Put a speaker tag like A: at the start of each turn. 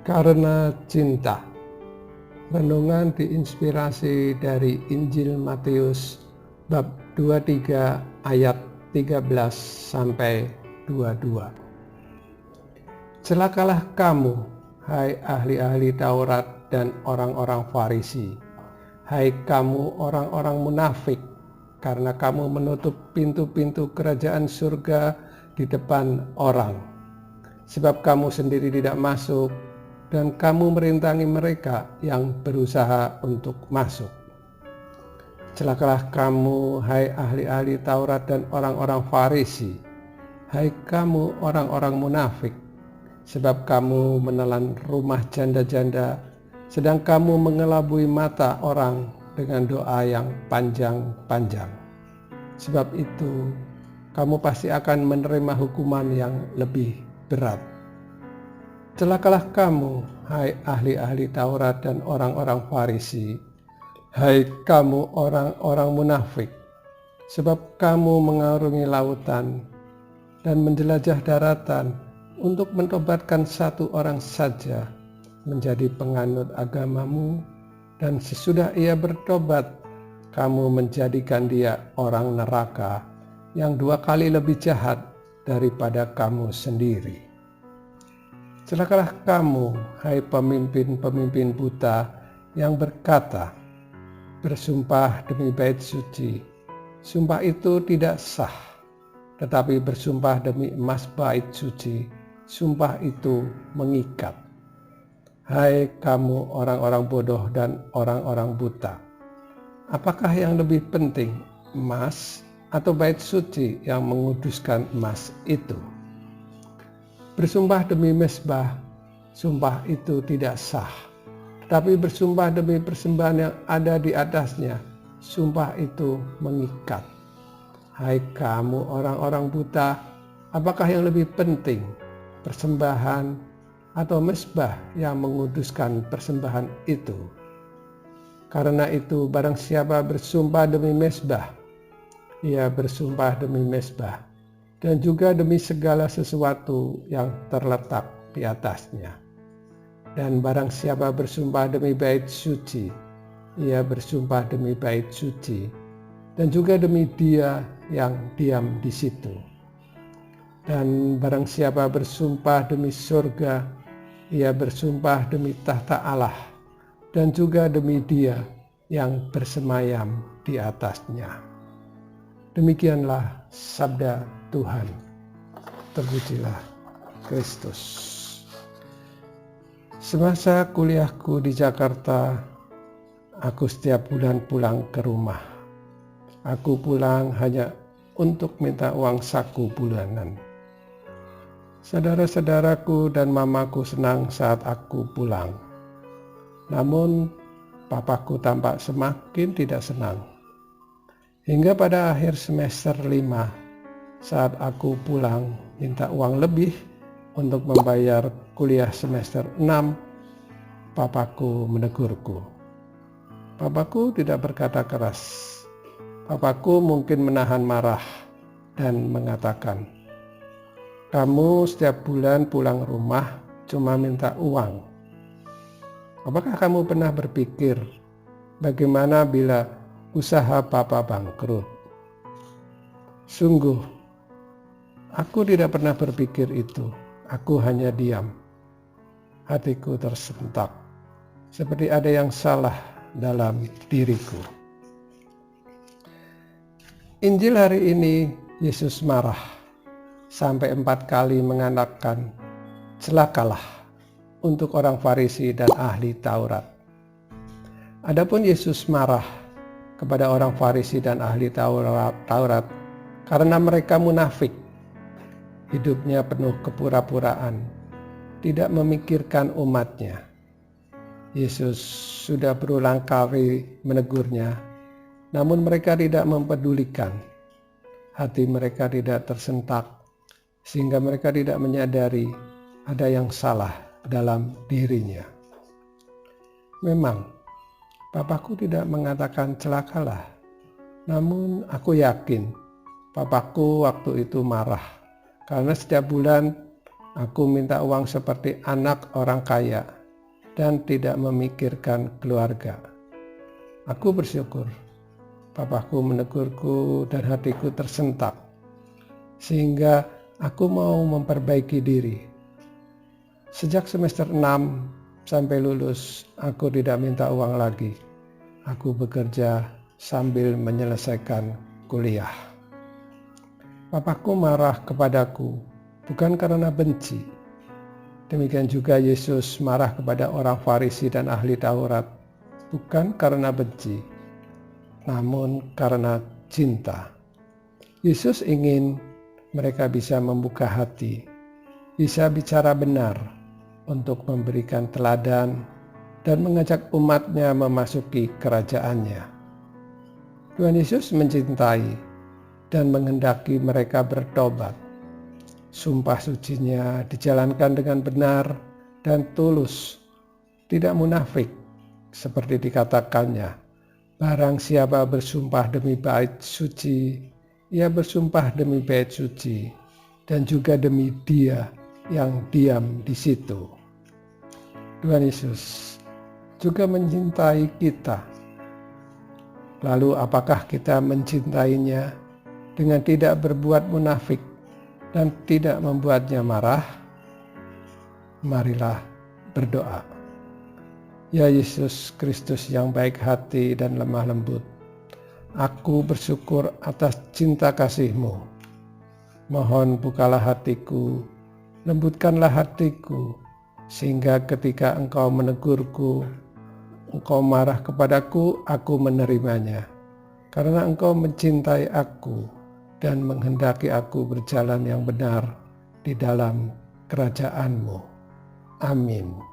A: Karena cinta. Renungan diinspirasi dari Injil Matius bab 23 ayat 13 sampai 22. Celakalah kamu, hai ahli-ahli Taurat dan orang-orang Farisi, hai kamu orang-orang munafik, karena kamu menutup pintu-pintu kerajaan surga di depan orang. Sebab kamu sendiri tidak masuk, dan kamu merintangi mereka yang berusaha untuk masuk. Celakalah kamu, hai ahli-ahli Taurat dan orang-orang Farisi, hai kamu orang-orang munafik, sebab kamu menelan rumah janda-janda, sedang kamu mengelabui mata orang dengan doa yang panjang-panjang. Sebab itu, kamu pasti akan menerima hukuman yang lebih berat. Celakalah kamu, hai ahli-ahli Taurat dan orang-orang Farisi, hai kamu orang-orang munafik, sebab kamu mengarungi lautan dan menjelajah daratan untuk mentobatkan satu orang saja menjadi penganut agamamu, dan sesudah ia bertobat, kamu menjadikan dia orang neraka yang 2 kali lebih jahat daripada kamu sendiri. Celakalah kamu, hai pemimpin-pemimpin buta yang berkata, bersumpah demi bait suci, sumpah itu tidak sah, tetapi bersumpah demi emas bait suci, sumpah itu mengikat. Hai kamu orang-orang bodoh dan orang-orang buta, apakah yang lebih penting, emas atau bait suci yang menguduskan emas itu? Bersumpah demi mezbah, sumpah itu tidak sah. Tetapi bersumpah demi persembahan yang ada di atasnya, sumpah itu mengikat. Hai kamu orang-orang buta, apakah yang lebih penting, persembahan atau mezbah yang menguduskan persembahan itu? Karena itu barang siapa bersumpah demi mezbah, ia bersumpah demi mezbah, dan juga demi segala sesuatu yang terletak di atasnya. Dan barang siapa bersumpah demi bait suci, ia bersumpah demi bait suci, dan juga demi dia yang diam di situ. Dan barang siapa bersumpah demi surga, ia bersumpah demi tahta Allah, dan juga demi dia yang bersemayam di atasnya. Demikianlah sabda Tuhan. Terpujilah Kristus. Semasa kuliahku di Jakarta, aku setiap bulan pulang ke rumah. Aku pulang hanya untuk minta uang saku bulanan. Saudara-saudaraku dan mamaku senang saat aku pulang. Namun, papaku tampak semakin tidak senang. Hingga pada akhir semester 5, saat aku pulang minta uang lebih untuk membayar kuliah semester 6, papaku menegurku. Papaku tidak berkata keras. Papaku mungkin menahan marah dan mengatakan, kamu setiap bulan pulang rumah cuma minta uang. Apakah kamu pernah berpikir bagaimana bila usaha papa bangkrut? Sungguh, aku tidak pernah berpikir itu. Aku hanya diam. Hatiku tersentak, seperti ada yang salah dalam diriku. Injil hari ini, Yesus marah sampai 4 kali mengatakan, celakalah untuk orang Farisi dan ahli Taurat. Adapun Yesus marah kepada orang Farisi dan ahli Taurat karena mereka munafik, hidupnya penuh kepura-puraan, tidak memikirkan umatnya. Yesus sudah berulang kali menegurnya, namun mereka tidak mempedulikan. Hati mereka tidak tersentak, sehingga mereka tidak menyadari ada yang salah dalam dirinya. Memang, papaku tidak mengatakan celakalah, namun aku yakin papaku waktu itu marah karena setiap bulan Aku minta uang seperti anak orang kaya dan tidak memikirkan keluarga. Aku bersyukur papaku menegurku dan hatiku tersentak, sehingga aku mau memperbaiki diri. Sejak semester 6 sampai lulus, aku tidak minta uang lagi. Aku bekerja sambil menyelesaikan kuliah. Papaku marah kepadaku bukan karena benci. Demikian juga Yesus marah kepada orang Farisi dan ahli Taurat bukan karena benci, namun karena cinta. Yesus ingin mereka bisa membuka hati, bisa bicara benar untuk memberikan teladan dan mengajak umatnya memasuki kerajaannya. Tuhan Yesus mencintai dan menghendaki mereka bertobat. Sumpah sucinya dijalankan dengan benar dan tulus, tidak munafik seperti dikatakannya. Barang siapa bersumpah demi bait suci, ia bersumpah demi bait suci dan juga demi Dia yang diam di situ. Tuhan Yesus juga mencintai kita. Lalu apakah kita mencintainya dengan tidak berbuat munafik dan tidak membuatnya marah? Marilah berdoa. Ya Yesus Kristus yang baik hati dan lemah lembut, aku bersyukur atas cinta kasih-Mu. Mohon bukalah hatiku, lembutkanlah hatiku, sehingga ketika Engkau menegurku, Engkau marah kepadaku, aku menerimanya. Karena Engkau mencintai aku dan menghendaki aku berjalan yang benar di dalam kerajaan-Mu. Amin.